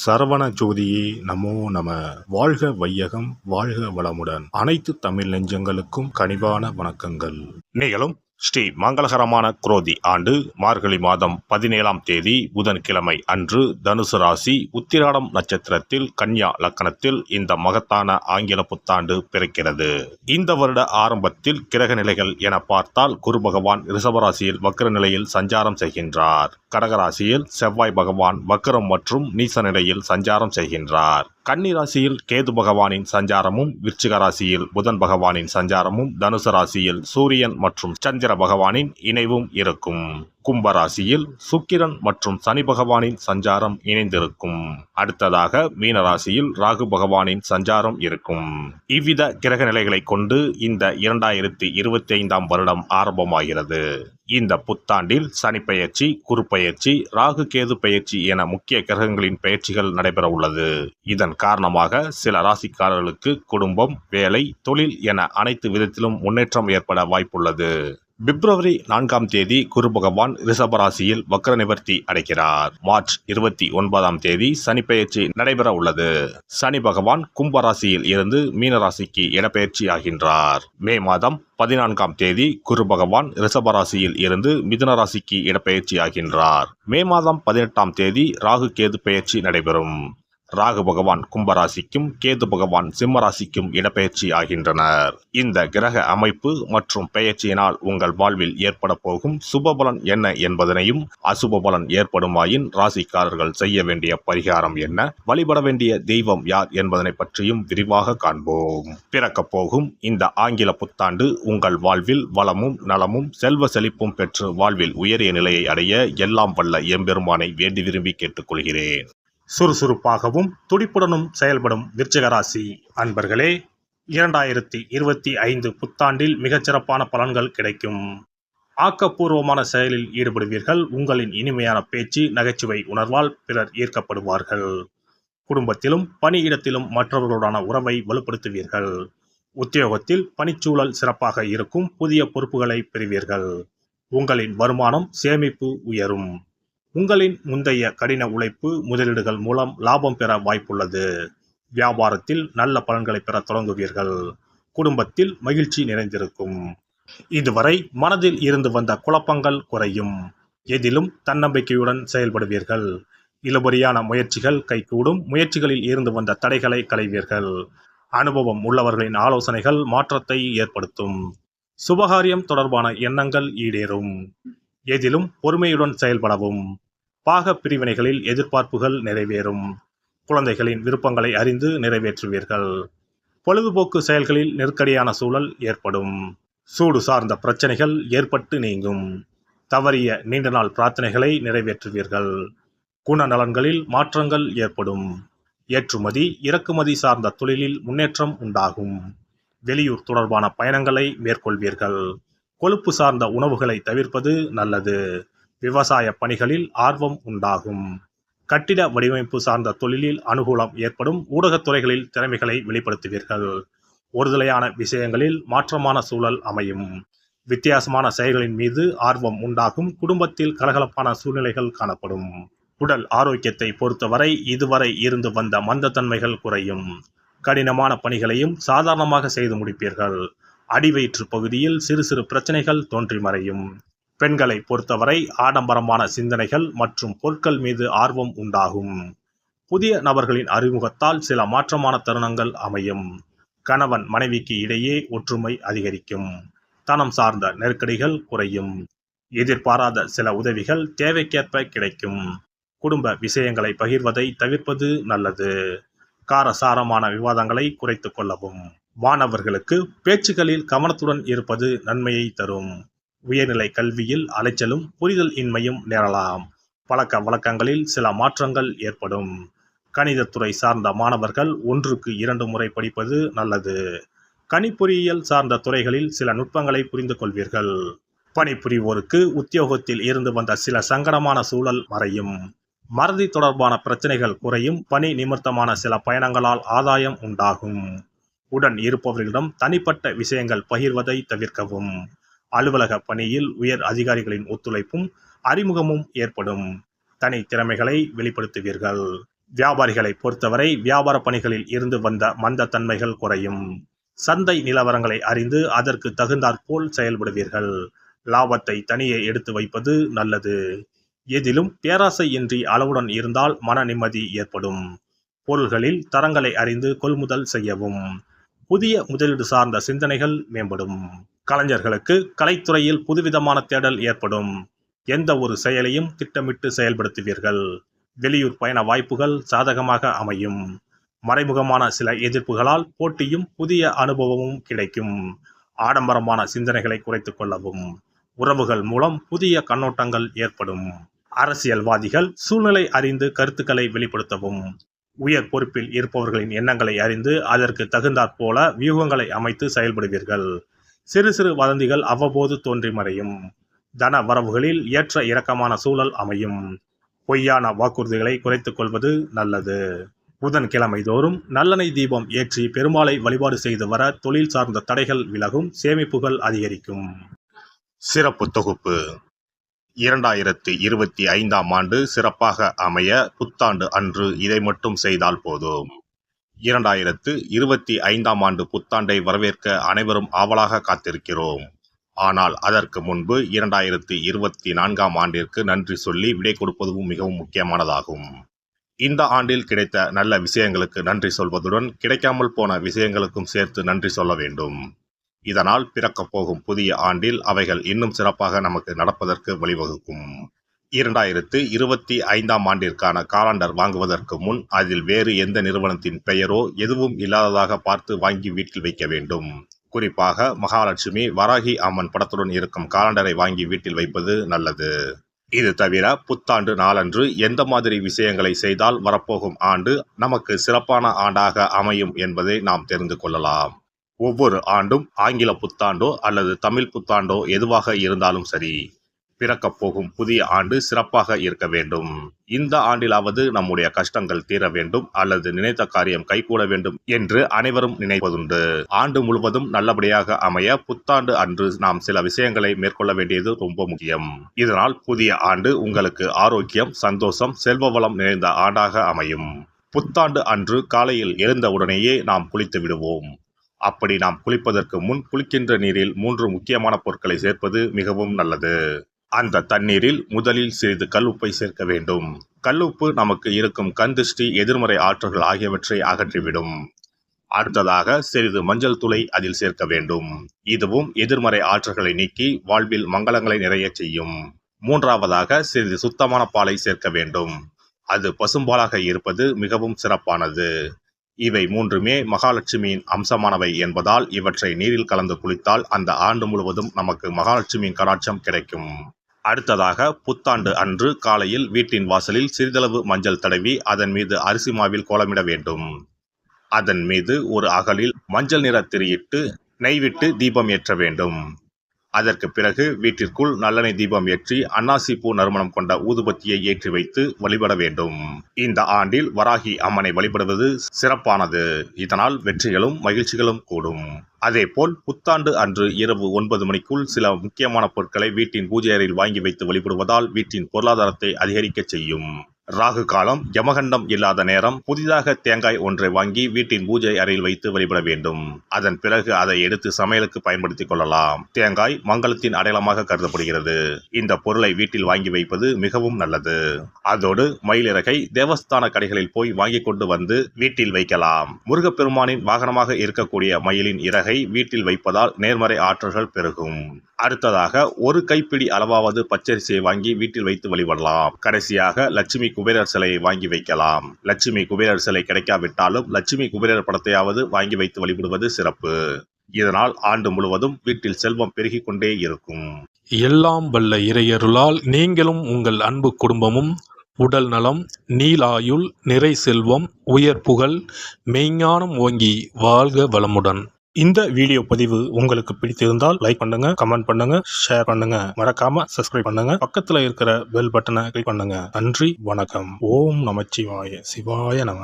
சரவண ஜோதியே நமோ நம. வாழ்க வையகம், வாழ்க வளமுடன். அனைத்து தமிழ் நெஞ்சங்களுக்கும் கனிவான வணக்கங்கள். நீங்களும் ஸ்ரீ மங்களகரமான குரோதி ஆண்டு மார்கழி மாதம் 17ஆம் தேதி புதன்கிழமை அன்று தனுசு ராசி உத்திராடம் நட்சத்திரத்தில் கன்யா லக்கணத்தில் இந்த மகத்தான ஆங்கில புத்தாண்டு பிறக்கிறது. இந்த வருட ஆரம்பத்தில் கிரக நிலைகள் என பார்த்தால் குரு பகவான் ரிஷபராசியில் வக்ர நிலையில் சஞ்சாரம் செய்கின்றார். கடகராசியில் செவ்வாய் பகவான் வக்ரம் மற்றும் நீச நிலையில் சஞ்சாரம் செய்கின்றார். கன்னி ராசியில் கேது பகவானின் சஞ்சாரமும், விருச்சிக ராசியில் புதன் பகவானின் சஞ்சாரமும், தனுசு ராசியில் சூரியன் மற்றும் சந்திர பகவானின் இணைவும் இருக்கும். கும்ப ராசியில் சுக்கிரன் மற்றும் சனி பகவானின் சஞ்சாரம் இணைந்திருக்கும். அடுத்ததாக மீன ராசியில் ராகு பகவானின் சஞ்சாரம் இருக்கும். இவ்வித கிரக நிலைகளை கொண்டு இந்த 2025ஆம் வருடம் ஆரம்பமாகிறது. இந்த புத்தாண்டில் சனி பெயர்ச்சி, குரு பெயர்ச்சி, ராகு கேது பெயர்ச்சி என முக்கிய கிரகங்களின் பெயர்ச்சிகள் நடைபெற உள்ளது. இதன் காரணமாக சில ராசிக்காரர்களுக்கு குடும்பம், வேலை, தொழில் என அனைத்து விதத்திலும் முன்னேற்றம் ஏற்பட வாய்ப்புள்ளது. பிப்ரவரி 4ஆம் தேதி குரு பகவான் ரிஷபராசியில் வக்ர நிவர்த்தி அடைகிறார். மார்ச் 29ஆம் தேதி சனி பெயர்ச்சி நடைபெற உள்ளது. சனி பகவான் கும்ப ராசியில் இருந்து மீன ராசிக்கு இடப்பெயர்ச்சி ஆகின்றார். மே மாதம் 14ஆம் தேதி குரு பகவான் ரிஷபராசியில் இருந்து மிதுன ராசிக்கு இடப்பெயர்ச்சி ஆகின்றார். மே மாதம் 18ஆம் தேதி ராகு கேது பெயர்ச்சி நடைபெறும். ராகு பகவான் கும்பராசிக்கும் கேது பகவான் சிம்ம ராசிக்கும் இடப்பெயர்ச்சி ஆகின்றனர். இந்த கிரக அமைப்பு மற்றும் பெயர்ச்சியினால் உங்கள் வாழ்வில் ஏற்பட போகும் சுபபலன் என்ன என்பதனையும், அசுப பலன் ஏற்படுமாயின் ராசிக்காரர்கள் செய்ய வேண்டிய பரிகாரம் என்ன, வழிபட வேண்டிய தெய்வம் யார் என்பதனை பற்றியும் விரிவாக காண்போம். பிறக்கப் போகும் இந்த ஆங்கில புத்தாண்டு உங்கள் வாழ்வில் வளமும் நலமும் செல்வ செழிப்பும் பெற்று வாழ்வில் உயரிய நிலையை அடைய எல்லாம் வல்ல எம்பெருமானை வேண்டி விரும்பி கேட்டுக்கொள்கிறேன். சுறுசுறுப்பாகவும் துடிப்புடனும் செயல்படும் விருச்சிக ராசி அன்பர்களே, 2025 புத்தாண்டில் மிகச்சிறப்பான பலன்கள் கிடைக்கும். ஆக்கப்பூர்வமான செயலில் ஈடுபடுவீர்கள். உங்களின் இனிமையான பேச்சு, நகைச்சுவை உணர்வால் பிறர் ஈர்க்கப்படுவார்கள். குடும்பத்திலும் பணியிடத்திலும் மற்றவர்களுடான உறவை வலுப்படுத்துவீர்கள். உத்தியோகத்தில் பணிச்சூழல் சிறப்பாக இருக்கும். புதிய பொறுப்புகளை பெறுவீர்கள். உங்களின் வருமானம், சேமிப்பு உயரும். உங்களின் முந்தைய கடின உழைப்பு, முதலீடுகள் மூலம் லாபம் பெற வாய்ப்புள்ளது. வியாபாரத்தில் நல்ல பலன்களை பெற தொடங்குவீர்கள். குடும்பத்தில் மகிழ்ச்சி நிறைந்திருக்கும். இதுவரை மனதில் இருந்து வந்த குழப்பங்கள் குறையும். எதிலும் தன்னம்பிக்கையுடன் செயல்படுவீர்கள். இழுபறியான முயற்சிகள் கைகூடும். முயற்சிகளில் இருந்து வந்த தடைகளை களைவீர்கள். அனுபவம் உள்ளவர்களின் ஆலோசனைகள் மாற்றத்தை ஏற்படுத்தும். சுபகாரியம் தொடர்பான எண்ணங்கள் ஈடேறும். எதிலும் பொறுமையுடன் செயல்படவும். பாக பிரிவினைகளில் எதிர்பார்ப்புகள் நிறைவேறும். குழந்தைகளின் விருப்பங்களை அறிந்து நிறைவேற்றுவீர்கள். பொழுதுபோக்கு செயல்களில் நெருக்கடியான சூழல் ஏற்படும். சூடு சார்ந்த பிரச்சனைகள் ஏற்பட்டு நீங்கும். தவறிய நீண்ட நாள் பிரார்த்தனைகளை நிறைவேற்றுவீர்கள். குணநலன்களில் மாற்றங்கள் ஏற்படும். ஏற்றுமதி, இறக்குமதி சார்ந்த தொழிலில் முன்னேற்றம் உண்டாகும். வெளியூர் தொடர்பான பயணங்களை மேற்கொள்வீர்கள். கொழுப்பு சார்ந்த உணவுகளை தவிர்ப்பது நல்லது. விவசாய பணிகளில் ஆர்வம் உண்டாகும். கட்டிட வடிவமைப்பு சார்ந்த தொழிலில் அனுகூலம் ஏற்படும். ஊடகத்துறைகளில் திறமைகளை வெளிப்படுத்துவீர்கள். ஒருதலையான விஷயங்களில் மாற்றமான சூழல் அமையும். வித்தியாசமான செயல்களின் மீது ஆர்வம் உண்டாகும். குடும்பத்தில் கலகலப்பான சூழ்நிலைகள் காணப்படும். உடல் ஆரோக்கியத்தை பொறுத்தவரை இதுவரை இருந்து வந்த மந்தத்தன்மைகள் குறையும். கடினமான பணிகளையும் சாதாரணமாக செய்து முடிப்பீர்கள். அடிவயிற்று பகுதியில் சிறு சிறு பிரச்சனைகள் தோன்றி மறையும். பெண்களை பொறுத்தவரை ஆடம்பரமான சிந்தனைகள் மற்றும் பொருட்கள் மீது ஆர்வம் உண்டாகும். புதிய நபர்களின் அறிமுகத்தால் சில மாற்றமான தருணங்கள் அமையும். கணவன் மனைவிக்கு இடையே ஒற்றுமை அதிகரிக்கும். தனம் சார்ந்த நெருக்கடிகள் குறையும். எதிர்பாராத சில உதவிகள் தேவைக்கேற்ப கிடைக்கும். குடும்ப விஷயங்களை பகிர்வதை தவிர்ப்பது நல்லது. காரசாரமான விவாதங்களை குறைத்து கொள்ளவும். மாணவர்களுக்கு பேச்சுகளில் கவனத்துடன் இருப்பது நன்மையை தரும். உயர்நிலை கல்வியில் அலைச்சலும் புரிதல் இன்மையும் நேரலாம். பழக்க வழக்கங்களில் சில மாற்றங்கள் ஏற்படும். கணிதத்துறை சார்ந்த மாணவர்கள் 1க்கு 2 முறை படிப்பது நல்லது. கணிப்பொறியியல் சார்ந்த துறைகளில் சில நுட்பங்களை புரிந்து கொள்வீர்கள். பணிபுரிவோருக்கு உத்தியோகத்தில் இருந்து வந்த சில சங்கடமான சூழல் மறையும். மறதி தொடர்பான பிரச்சனைகள் குறையும். பணி நிமித்தமான சில பயணங்களால் ஆதாயம் உண்டாகும். உடன் இருப்பவர்களிடம் தனிப்பட்ட விஷயங்கள் பகிர்வதை தவிர்க்கவும். அலுவலக பணியில் உயர் அதிகாரிகளின் ஒத்துழைப்பும் அறிமுகமும் ஏற்படும். தனி திறமைகளை வெளிப்படுத்துவீர்கள். வியாபாரிகளை பொறுத்தவரை வியாபார பணிகளில் இருந்து வந்த மந்தத்தன்மைகள் குறையும். சந்தை நிலவரங்களை அறிந்து அதற்கு தகுந்தாற்போல் செயல்படுவீர்கள். லாபத்தை தனியே எடுத்து வைப்பது நல்லது. எதிலும் பேராசை இன்றி அளவுடன் இருந்தால் மன நிம்மதி ஏற்படும். பொருள்களில் தரங்களை அறிந்து கொள்முதல் செய்யவும். புதிய முதலீடு சார்ந்த சிந்தனைகள் மேம்படும். கலைஞர்களுக்கு கலைத்துறையில் புதுவிதமான தேடல் ஏற்படும். எந்த ஒரு செயலையும் திட்டமிட்டு செயல்படுத்துவீர்கள். வெளியூர் பயண வாய்ப்புகள் சாதகமாக அமையும். மறைமுகமான சில எதிர்ப்புகளால் போட்டியும் புதிய அனுபவமும் கிடைக்கும். ஆடம்பரமான சிந்தனைகளை குறைத்துக் கொள்ளவும். உறவுகள் மூலம் புதிய கண்ணோட்டங்கள் ஏற்படும். அரசியல்வாதிகள் சூழ்நிலை அறிந்து கருத்துக்களை வெளிப்படுத்தவும். உயர் பொறுப்பில் இருப்பவர்களின் எண்ணங்களை அறிந்து அதற்கு தகுந்தாற்போல வியூகங்களை அமைத்து செயல்படுவீர்கள். சிறு சிறு வதந்திகள் அவ்வப்போது தோன்றி மறையும். தன வரவுகளில் ஏற்ற இறக்கமான சூழல் அமையும். பொய்யான வாக்குறுதிகளை குறைத்துக் கொள்வது நல்லது. புதன்கிழமை தோறும் நல்லெண்ணெய் தீபம் ஏற்றி பெருமாளை வழிபாடு செய்து வர தொழில் சார்ந்த தடைகள் விலகும். சேமிப்புகள் அதிகரிக்கும். சிறப்பு தொகுப்பு. 2025ஆம் ஆண்டு சிறப்பாக அமைய புத்தாண்டு அன்று இதை மட்டும் செய்தால் போதும். 2025ஆம் ஆண்டு புத்தாண்டை வரவேற்க அனைவரும் ஆவலாக காத்திருக்கிறோம். ஆனால் அதற்கு முன்பு 2024ஆம் ஆண்டிற்கு நன்றி சொல்லி விடை கொடுப்பதும் மிகவும் முக்கியமானதாகும். இந்த ஆண்டில் கிடைத்த நல்ல விஷயங்களுக்கு நன்றி சொல்வதுடன் கிடைக்காமல் போன விஷயங்களுக்கும் சேர்த்து நன்றி சொல்ல வேண்டும். இதனால் பிறக்கப் போகும் புதிய ஆண்டில் அவைகள் இன்னும் சிறப்பாக நமக்கு நடப்பதற்கு வழிவகுக்கும். 2025ஆம் ஆண்டிற்கான காலண்டர் வாங்குவதற்கு முன் அதில் வேறு எந்த நிறுவனத்தின் பெயரோ எதுவும் இல்லாததாக பார்த்து வாங்கி வீட்டில் வைக்க வேண்டும். குறிப்பாக மகாலட்சுமி, வராகி அம்மன் படத்துடன் இருக்கும் காலண்டரை வாங்கி வீட்டில் வைப்பது நல்லது. இது தவிர புத்தாண்டு நாளன்று எந்த மாதிரி விஷயங்களை செய்தால் வரப்போகும் ஆண்டு நமக்கு சிறப்பான ஆண்டாக அமையும் என்பதை நாம் தெரிந்து கொள்ளலாம். ஒவ்வொரு ஆண்டும் ஆங்கில புத்தாண்டோ அல்லது தமிழ் புத்தாண்டோ எதுவாக இருந்தாலும் சரி, பிறக்கப் போகும் புதிய ஆண்டு சிறப்பாக இருக்க வேண்டும். இந்த ஆண்டிலாவது நம்முடைய கஷ்டங்கள் தீர வேண்டும் அல்லது நினைத்த காரியம் கைகூட வேண்டும் என்று அனைவரும் நினைப்பதுண்டு. ஆண்டு முழுவதும் நல்லபடியாக அமைய புத்தாண்டு அன்று நாம் சில விஷயங்களை மேற்கொள்ள வேண்டியது ரொம்ப முக்கியம். இதனால் புதிய ஆண்டு உங்களுக்கு ஆரோக்கியம், சந்தோஷம், செல்வ வளம் நிறைந்த ஆண்டாக அமையும். புத்தாண்டு அன்று காலையில் எழுந்த உடனேயே நாம் குளித்து விடுவோம். அப்படி நாம் குளிப்பதற்கு முன் குளிக்கின்ற நீரில் 3 முக்கியமான பொருட்களை சேர்ப்பது மிகவும் நல்லது. அந்த தண்ணீரில் முதலில் சிறிது கல்லுப்பை சேர்க்க வேண்டும். கல்லுப்பு நமக்கு இருக்கும் கண் திருஷ்டி, எதிர்மறை ஆற்றல்கள் ஆகியவற்றை அகற்றிவிடும். அடுத்ததாக சிறிது மஞ்சள் தூளை அதில் சேர்க்க வேண்டும். இதுவும் எதிர்மறை ஆற்றல்களை நீக்கி வாழ்வில் மங்களங்களை நிறைய செய்யும். மூன்றாவதாக சிறிது சுத்தமான பாலை சேர்க்க வேண்டும். அது பசும்பாலாக இருப்பது மிகவும் சிறப்பானது. இவை மூன்றுமே மகாலட்சுமியின் அம்சமானவை என்பதால் இவற்றை நீரில் கலந்து குளித்தால் அந்த ஆண்டு முழுவதும் நமக்கு மகாலட்சுமியின் கடாட்சம் கிடைக்கும். அடுத்ததாக புத்தாண்டு அன்று காலையில் வீட்டின் வாசலில் சிறிதளவு மஞ்சள் தடவி அதன் மீது அரிசி மாவில் கோலமிட வேண்டும். அதன் மீது ஒரு அகலில் மஞ்சள் நிற திரியிட்டு நெய் விட்டு தீபம் ஏற்ற வேண்டும். அதற்கு பிறகு வீட்டிற்குள் நல்லெண்ணெய் தீபம் ஏற்றி அன்னாசி பூ நறுமணம் கொண்ட ஊதுபத்தியை ஏற்றி வைத்து வழிபட வேண்டும். இந்த ஆண்டில் வராகி அம்மனை வழிபடுவது சிறப்பானது. இதனால் வெற்றிகளும் மகிழ்ச்சிகளும் கூடும். அதேபோல் புத்தாண்டு அன்று இரவு 9 மணிக்குள் சில முக்கியமான பொருட்களை வீட்டின் பூஜை அறையில் வாங்கி வைத்து வழிபடுவதால் வீட்டின் பொருளாதாரத்தை அதிகரிக்க செய்யும். ராகு காலம், யமகண்டம் இல்லாத நேரம் புதிதாக தேங்காய் ஒன்றை வாங்கி வீட்டின் பூஜை அறையில் வைத்து வழிபட வேண்டும். அதன் பிறகு அதை எடுத்து சமையலுக்கு பயன்படுத்திக் கொள்ளலாம். தேங்காய் மங்களத்தின் அடையாளமாக கருதப்படுகிறது. இந்த பொருளை வீட்டில் வாங்கி வைப்பது மிகவும் நல்லது. அதோடு மயிலிறகை தேவஸ்தான கடைகளில் போய் வாங்கி கொண்டு வந்து வீட்டில் வைக்கலாம். முருகப்பெருமானின் வாகனமாக இருக்கக்கூடிய மயிலின் இறகை வீட்டில் வைப்பதால் நேர்மறை ஆற்றல்கள் பெருகும். அடுத்ததாக ஒரு கைப்பிடி அளவாவது பச்சரிசியை வாங்கி வீட்டில் வைத்து வழிபடலாம். கடைசியாக லட்சுமி குபேரர் சிலையை வாங்கி வைக்கலாம். லட்சுமி குபேரர் சிலை கிடைக்காவிட்டாலும் லட்சுமி குபேரர் படத்தையாவது வாங்கி வைத்து வழிபடுவது சிறப்பு. இதனால் ஆண்டு முழுவதும் வீட்டில் செல்வம் பெருகிக் கொண்டே இருக்கும். எல்லாம் வல்ல இறையருளால் நீங்களும் உங்கள் அன்பு குடும்பமும் உடல் நலம், நீலாயுள், நிறை செல்வம், உயர் புகழ், மெய்ஞானம் ஓங்கி வாழ்க வளமுடன். இந்த வீடியோ பதிவு உங்களுக்கு பிடித்திருந்தால் லைக் பண்ணுங்க, கமெண்ட் பண்ணுங்க, ஷேர் பண்ணுங்க. மறக்காம சப்ஸ்கிரைப் பண்ணுங்க. பக்கத்துல இருக்கிற பெல் பட்டனை கிளிக் பண்ணுங்க. நன்றி, வணக்கம். ஓம் நமச்சிவாய. சிவாய நம.